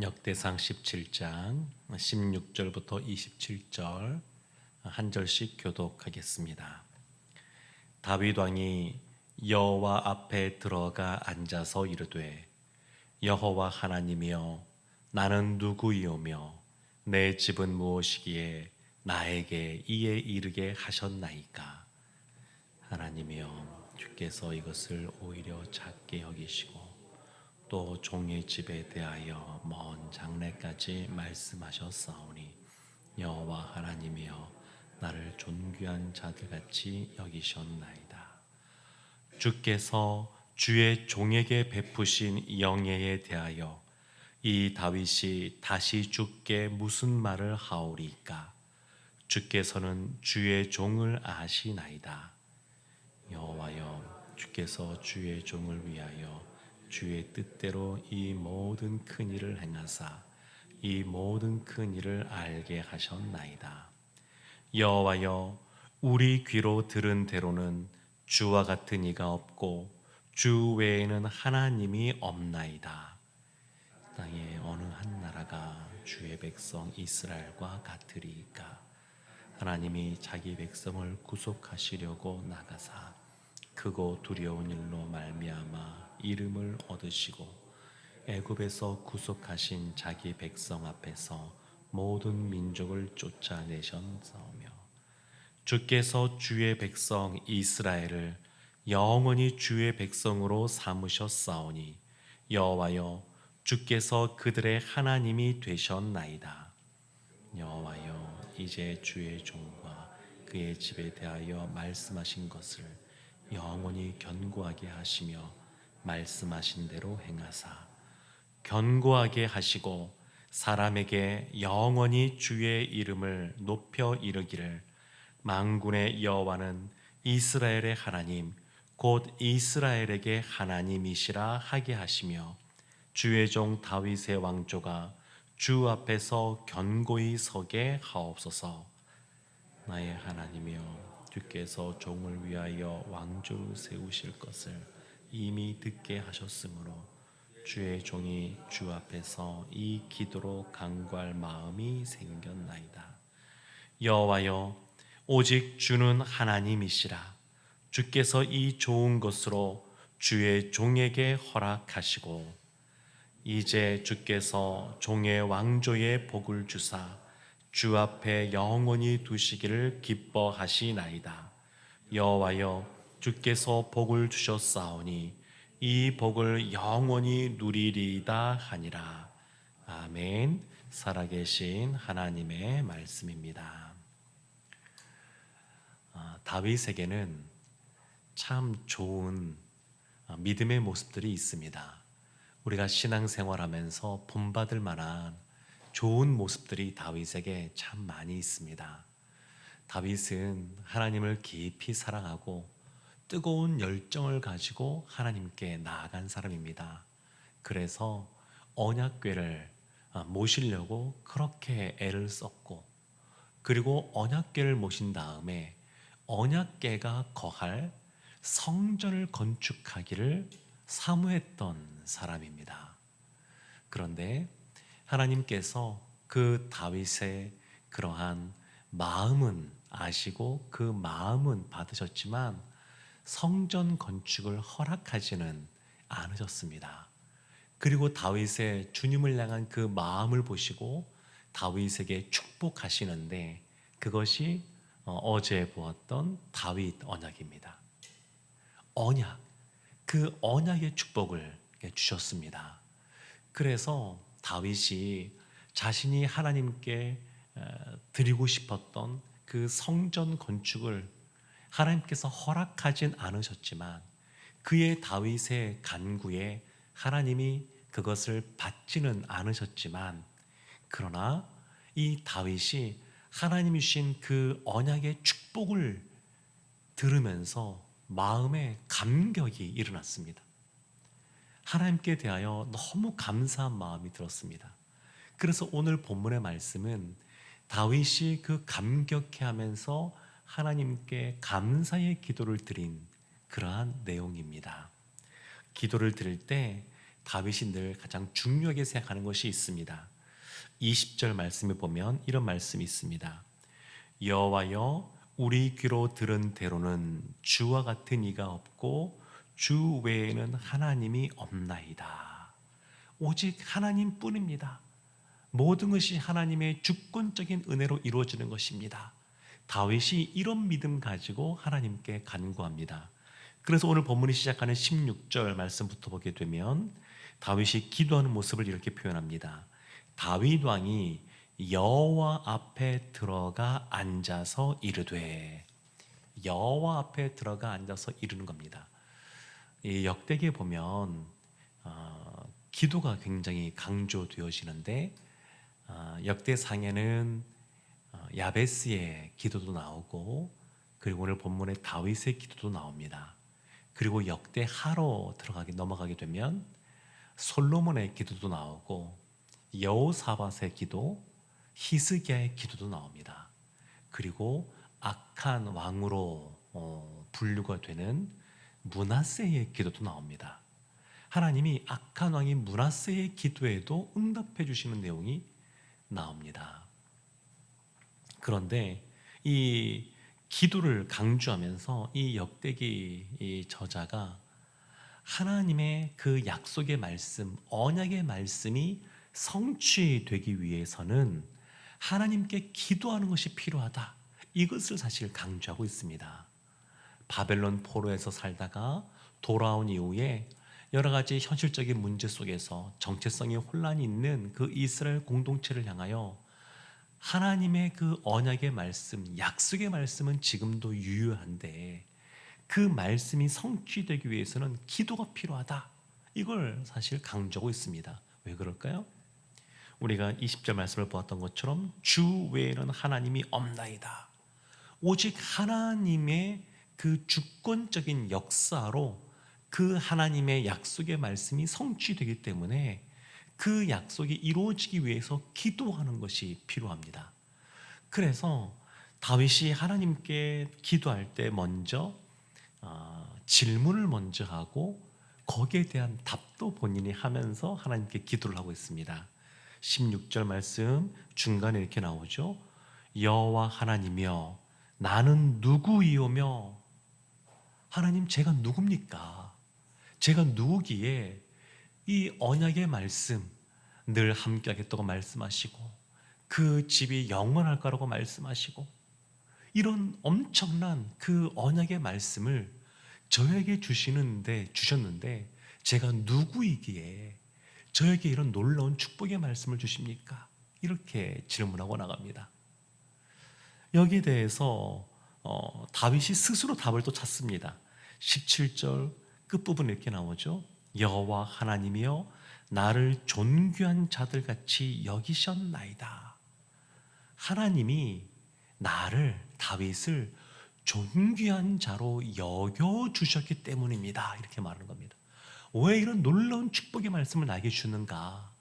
역대상 17장 16절부터 27절 한 절씩 교독하겠습니다. 다윗 왕이 여호와 앞에 들어가 앉아서 이르되 여호와 하나님이여 나는 누구이오며 내 집은 무엇이기에 나에게 이에 이르게 하셨나이까. 하나님이여 주께서 이것을 오히려 작게 여기시고 또 종의 집에 대하여 먼 장래까지 말씀하셨사오니 여호와 하나님이여 나를 존귀한 자들같이 여기셨나이다. 주께서 주의 종에게 베푸신 영예에 대하여 이 다윗이 다시 주께 무슨 말을 하오리까. 주께서는 주의 종을 아시나이다. 여호와여 주께서 주의 종을 위하여 주의 뜻대로 이 모든 큰 일을 행하사 이 모든 큰 일을 알게 하셨나이다. 여호와여 우리 귀로 들은 대로는 주와 같은 이가 없고 주 외에는 하나님이 없나이다. 땅에 어느 한 나라가 주의 백성 이스라엘과 같으리이까. 하나님이 자기 백성을 구속하시려고 나가사 크고 두려운 일로 말미암아 이름을 얻으시고 애굽에서 구속하신 자기 백성 앞에서 모든 민족을 쫓아내셨사오며 주께서 주의 백성 이스라엘을 영원히 주의 백성으로 삼으셨사오니 여호와여 주께서 그들의 하나님이 되셨나이다. 여호와여 이제 주의 종과 그의 집에 대하여 말씀하신 것을 영원히 견고하게 하시며 말씀하신 대로 행하사 견고하게 하시고 사람에게 영원히 주의 이름을 높여 이르기를 만군의 여호와는 이스라엘의 하나님 곧 이스라엘에게 하나님이시라 하게 하시며 주의 종 다윗의 왕조가 주 앞에서 견고히 서게 하옵소서. 나의 하나님이여 주께서 종을 위하여 왕조를 세우실 것을 이미 듣게 하셨으므로 주의 종이 주 앞에서 이 기도로 간구할 마음이 생겼나이다. 여호와여 오직 주는 하나님이시라. 주께서 이 좋은 것으로 주의 종에게 허락하시고 이제 주께서 종의 왕조의 복을 주사 주 앞에 영원히 두시기를 기뻐하시나이다. 여호와여 주께서 복을 주셨사오니 이 복을 영원히 누리리이다 하니라. 아멘. 살아계신 하나님의 말씀입니다. 다윗에게는 참 좋은 믿음의 모습들이 있습니다. 우리가 신앙생활하면서 본받을 만한 좋은 모습들이 다윗에게 참 많이 있습니다. 다윗은 하나님을 깊이 사랑하고 뜨거운 열정을 가지고 하나님께 나아간 사람입니다. 그래서 언약궤를 모시려고 그렇게 애를 썼고, 그리고 언약궤를 모신 다음에 언약궤가 거할 성전을 건축하기를 사모했던 사람입니다. 그런데 하나님께서 그 다윗의 그러한 마음은 아시고 그 마음은 받으셨지만 성전 건축을 허락하지는 않으셨습니다. 그리고 다윗의 주님을 향한 그 마음을 보시고 다윗에게 축복하시는데 그것이 어제 보았던 다윗 언약입니다. 언약, 그 언약의 축복을 주셨습니다. 그래서 다윗이 자신이 하나님께 드리고 싶었던 그 성전 건축을 하나님께서 허락하진 않으셨지만 그의 다윗의 간구에 하나님이 그것을 받지는 않으셨지만 그러나 이 다윗이 하나님이 주신 그 언약의 축복을 들으면서 마음에 감격이 일어났습니다. 하나님께 대하여 너무 감사한 마음이 들었습니다. 그래서 오늘 본문의 말씀은 다윗이 그 감격해하면서 하나님께 감사의 기도를 드린 그러한 내용입니다. 기도를 드릴 때 다윗이 늘 가장 중요하게 생각하는 것이 있습니다. 20절 말씀에 보면 이런 말씀이 있습니다. 여호와여, 우리 귀로 들은 대로는 주와 같은 이가 없고 주 외에는 하나님이 없나이다. 오직 하나님뿐입니다. 모든 것이 하나님의 주권적인 은혜로 이루어지는 것입니다. 다윗이 이런 믿음 가지고 하나님께 간구합니다. 그래서 오늘 본문이 시작하는 16절 말씀부터 보게 되면 다윗이 기도하는 모습을 이렇게 표현합니다. 다윗 왕이 여호와 앞에 들어가 앉아서 이르되, 여호와 앞에 들어가 앉아서 이르는 겁니다. 이 역대기에 보면 기도가 굉장히 강조되어지는데 역대상에는 야베스의 기도도 나오고, 그리고 오늘 본문에 다윗의 기도도 나옵니다. 그리고 역대하로 넘어가게 되면 솔로몬의 기도도 나오고, 여호사밧의 기도, 히스기야의 기도도 나옵니다. 그리고 악한 왕으로 분류가 되는 므낫세의 기도도 나옵니다. 하나님이 악한 왕인 므낫세의 기도에도 응답해 주시는 내용이 나옵니다. 그런데 이 기도를 강조하면서 이 역대기 이 저자가 하나님의 그 약속의 말씀, 언약의 말씀이 성취되기 위해서는 하나님께 기도하는 것이 필요하다. 이것을 사실 강조하고 있습니다. 바벨론 포로에서 살다가 돌아온 이후에 여러 가지 현실적인 문제 속에서 정체성의 혼란이 있는 그 이스라엘 공동체를 향하여 하나님의 그 언약의 말씀, 약속의 말씀은 지금도 유효한데 그 말씀이 성취되기 위해서는 기도가 필요하다. 이걸 사실 강조하고 있습니다. 왜 그럴까요? 우리가 20절 말씀을 보았던 것처럼 주 외에는 하나님이 없나이다. 오직 하나님의 그 주권적인 역사로 그 하나님의 약속의 말씀이 성취되기 때문에 그 약속이 이루어지기 위해서 기도하는 것이 필요합니다. 그래서 다윗이 하나님께 기도할 때 먼저 질문을 먼저 하고 거기에 대한 답도 본인이 하면서 하나님께 기도를 하고 있습니다. 16절 말씀 중간에 이렇게 나오죠. 여호와 하나님이여, 나는 누구이오며. 하나님, 제가 누굽니까? 제가 누구기에 이 언약의 말씀 늘 함께하겠다고 말씀하시고 그 집이 영원할 거라고 말씀하시고 이런 엄청난 그 언약의 말씀을 저에게 주셨는데 제가 누구이기에 저에게 이런 놀라운 축복의 말씀을 주십니까? 이렇게 질문하고 나갑니다. 여기에 대해서 다윗이 스스로 답을 또 찾습니다. 17절 끝부분에 이렇게 나오죠. 여호와 하나님이여, 나를 존귀한 자들같이 여기셨나이다. 하나님이 나를, 다윗을 존귀한 자로 여겨주셨기 때문입니다. 이렇게 말하는 겁니다. 왜 이런 놀라운 축복의 말씀을 나에게 주는가?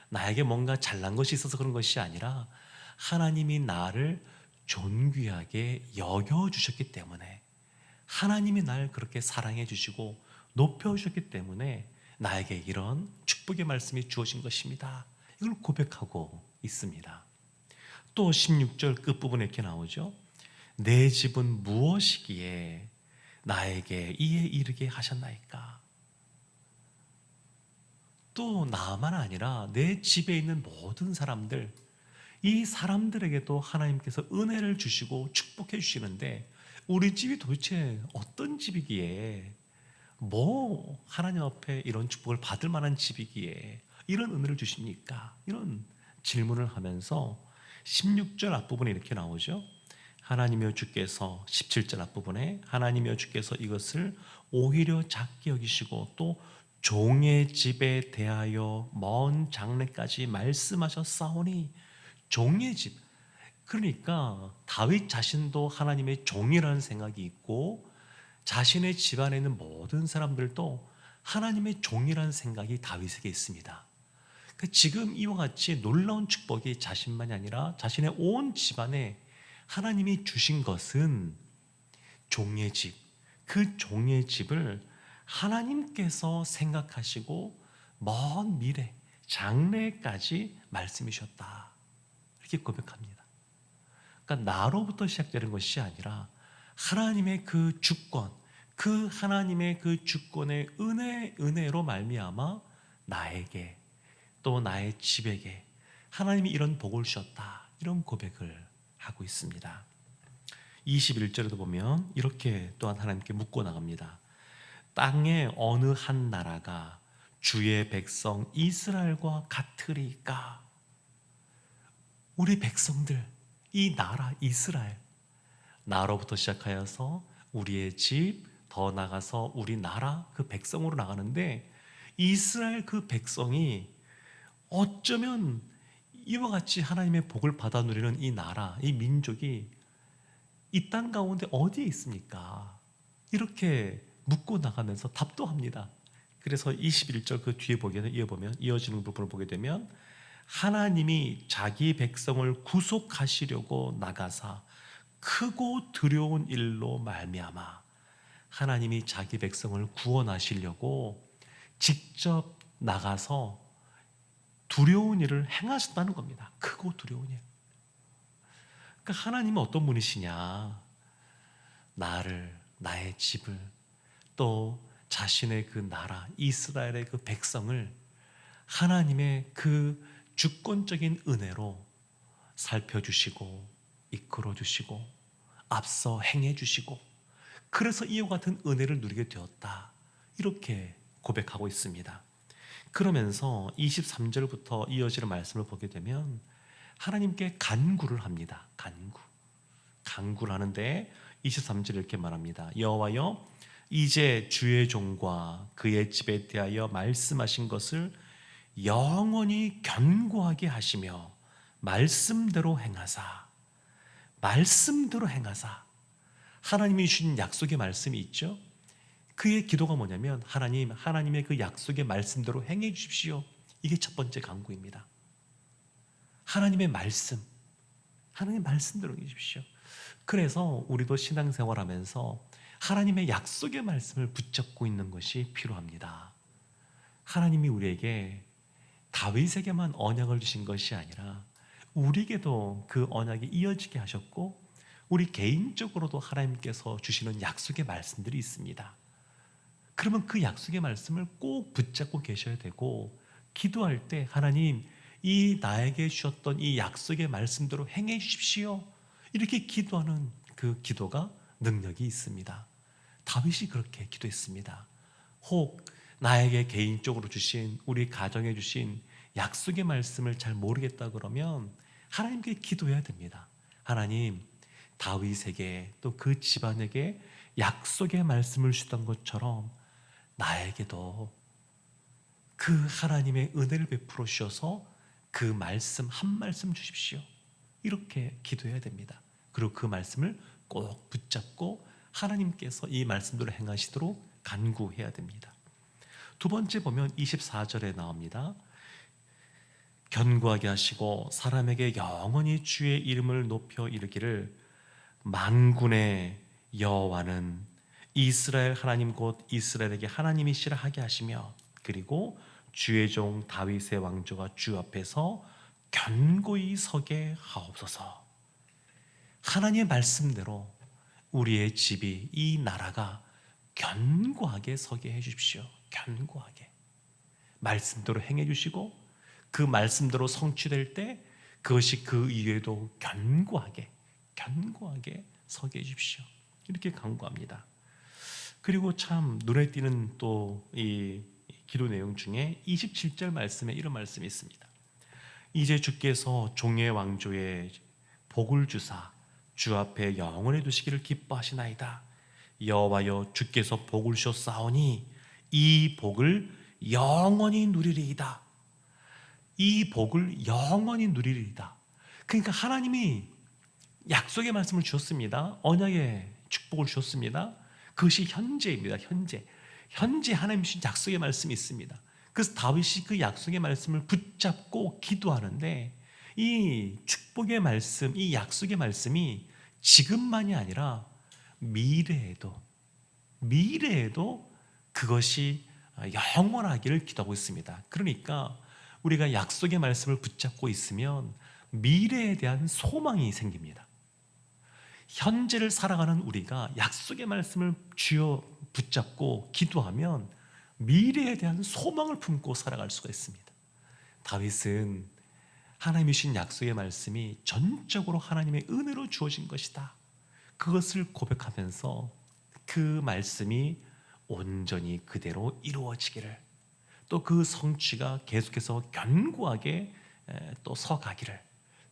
나에게 뭔가 잘난 것이 있어서 그런 것이 아니라 하나님이 나를 존귀하게 여겨주셨기 때문에, 하나님이 날 그렇게 사랑해 주시고 높여주셨기 때문에 나에게 이런 축복의 말씀이 주어진 것입니다. 이걸 고백하고 있습니다. 또 16절 끝부분에 이렇게 나오죠. 내 집은 무엇이기에 나에게 이에 이르게 하셨나이까? 또 나만 아니라 내 집에 있는 모든 사람들, 이 사람들에게도 하나님께서 은혜를 주시고 축복해 주시는데 우리 집이 도대체 어떤 집이기에, 뭐 하나님 앞에 이런 축복을 받을 만한 집이기에 이런 은혜를 주십니까? 이런 질문을 하면서 16절 앞부분에 이렇게 나오죠. 하나님이여 주께서, 17절 앞부분에 하나님이여 주께서 이것을 오히려 작게 여기시고 또 종의 집에 대하여 먼 장래까지 말씀하셨사오니. 종의 집, 그러니까 다윗 자신도 하나님의 종이라는 생각이 있고 자신의 집안에 있는 모든 사람들도 하나님의 종이라는 생각이 다윗에게 있습니다. 그러니까 지금 이와 같이 놀라운 축복이 자신만이 아니라 자신의 온 집안에 하나님이 주신 것은 종의 집, 그 종의 집을 하나님께서 생각하시고 먼 미래, 장래까지 말씀이 주셨다. 이렇게 고백합니다. 그러니까 나로부터 시작되는 것이 아니라 하나님의 그 주권, 그 하나님의 그 주권의 은혜로 말미암아 나에게 또 나의 집에게 하나님이 이런 복을 주셨다. 이런 고백을 하고 있습니다. 21절에도 보면 이렇게 또한 하나님께 묻고 나갑니다. 땅의 어느 한 나라가 주의 백성 이스라엘과 같으리까? 우리 백성들, 이 나라 이스라엘, 나로부터 시작하여서 우리의 집, 더 나가서 우리 나라 그 백성으로 나가는데 이스라엘 그 백성이 어쩌면 이와 같이 하나님의 복을 받아 누리는 이 나라, 이 민족이 이 땅 가운데 어디에 있습니까? 이렇게 묻고 나가면서 답도 합니다. 그래서 21절 그 뒤에 이어지는 부분을 보게 되면 하나님이 자기 백성을 구속하시려고 나가사 크고 두려운 일로 말미암아 하나님이 자기 백성을 구원하시려고 직접 나가서 두려운 일을 행하셨다는 겁니다. 크고 두려운 일. 그러니까 하나님은 어떤 분이시냐? 나를, 나의 집을, 또 자신의 그 나라, 이스라엘의 그 백성을 하나님의 그 주권적인 은혜로 살펴주시고 이끌어주시고 앞서 행해주시고 그래서 이와 같은 은혜를 누리게 되었다. 이렇게 고백하고 있습니다. 그러면서 23절부터 이어지는 말씀을 보게 되면 하나님께 간구를 합니다. 간구를 하는데 23절에 이렇게 말합니다. 여호와여, 이제 주의 종과 그의 집에 대하여 말씀하신 것을 영원히 견고하게 하시며 말씀대로 행하사 하나님이 주신 약속의 말씀이 있죠. 그의 기도가 뭐냐면 하나님의 그 약속의 말씀대로 행해 주십시오. 이게 첫 번째 간구입니다. 하나님의 말씀대로 행해 주십시오. 그래서 우리도 신앙생활하면서 하나님의 약속의 말씀을 붙잡고 있는 것이 필요합니다. 하나님이 우리에게 다윗에게만 언약을 주신 것이 아니라 우리에게도 그 언약이 이어지게 하셨고 우리 개인적으로도 하나님께서 주시는 약속의 말씀들이 있습니다. 그러면 그 약속의 말씀을 꼭 붙잡고 계셔야 되고 기도할 때 하나님 이 나에게 주셨던 이 약속의 말씀대로 행해 주십시오. 이렇게 기도하는 그 기도가 능력이 있습니다. 다윗이 그렇게 기도했습니다. 혹 나에게 개인적으로 주신 우리 가정에 주신 약속의 말씀을 잘 모르겠다 그러면 하나님께 기도해야 됩니다. 하나님 다윗에게 또 그 집안에게 약속의 말씀을 주던 것처럼 나에게도 그 하나님의 은혜를 베풀어 주셔서 그 말씀 한 말씀 주십시오. 이렇게 기도해야 됩니다. 그리고 그 말씀을 꼭 붙잡고 하나님께서 이 말씀대로 행하시도록 간구해야 됩니다. 두 번째 보면 24절에 나옵니다. 견고하게 하시고 사람에게 영원히 주의 이름을 높여 이르기를 만군의 여호와는 이스라엘 하나님 곧 이스라엘에게 하나님이시라 하게 하시며 그리고 주의 종 다윗의 왕조가 주 앞에서 견고히 서게 하옵소서. 하나님의 말씀대로 우리의 집이 이 나라가 견고하게 서게 해 주십시오. 견고하게 말씀대로 행해 주시고 그 말씀대로 성취될 때 그것이 그 이외에도 견고하게 서게 해 주십시오. 이렇게 간구합니다. 그리고 참 눈에 띄는 또 이 기도 내용 중에 27절 말씀에 이런 말씀이 있습니다. 이제 주께서 종의 왕조에 복을 주사 주 앞에 영원히 두시기를 기뻐하시나이다. 여호와여 주께서 복을 주셨사오니 이 복을 영원히 누리리이다. 이 복을 영원히 누리리이다. 그러니까 하나님이 약속의 말씀을 주셨습니다. 언약의 축복을 주셨습니다. 그것이 현재입니다. 현재 하나님 주신 약속의 말씀이 있습니다. 그래서 다윗이 그 약속의 말씀을 붙잡고 기도하는데 이 축복의 말씀, 이 약속의 말씀이 지금만이 아니라 미래에도 그것이 영원하기를 기도하고 있습니다. 그러니까 우리가 약속의 말씀을 붙잡고 있으면 미래에 대한 소망이 생깁니다. 현재를 살아가는 우리가 약속의 말씀을 쥐어 붙잡고 기도하면 미래에 대한 소망을 품고 살아갈 수가 있습니다. 다윗은 하나님이 주신 약속의 말씀이 전적으로 하나님의 은혜로 주어진 것이다, 그것을 고백하면서 그 말씀이 온전히 그대로 이루어지기를, 또 그 성취가 계속해서 견고하게 또 서가기를,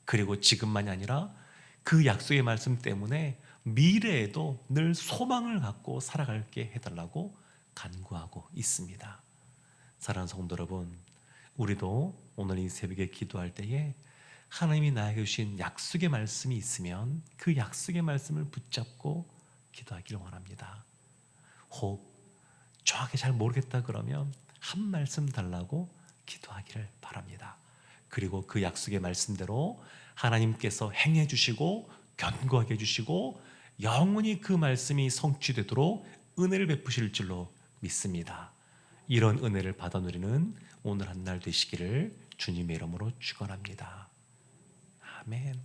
그리고 지금만이 아니라 그 약속의 말씀 때문에 미래에도 늘 소망을 갖고 살아갈게 해달라고 간구하고 있습니다. 사랑하는 성도 여러분, 우리도 오늘 이 새벽에 기도할 때에 하나님이 나에게 주신 약속의 말씀이 있으면 그 약속의 말씀을 붙잡고 기도하기를 원합니다. 혹 정확히 잘 모르겠다 그러면 한 말씀 달라고 기도하기를 바랍니다. 그리고 그 약속의 말씀대로 하나님께서 행해 주시고 견고하게 해주시고 영원히 그 말씀이 성취되도록 은혜를 베푸실 줄로 믿습니다. 이런 은혜를 받아 누리는 오늘 한 날 되시기를 주님의 이름으로 축원합니다. 아멘.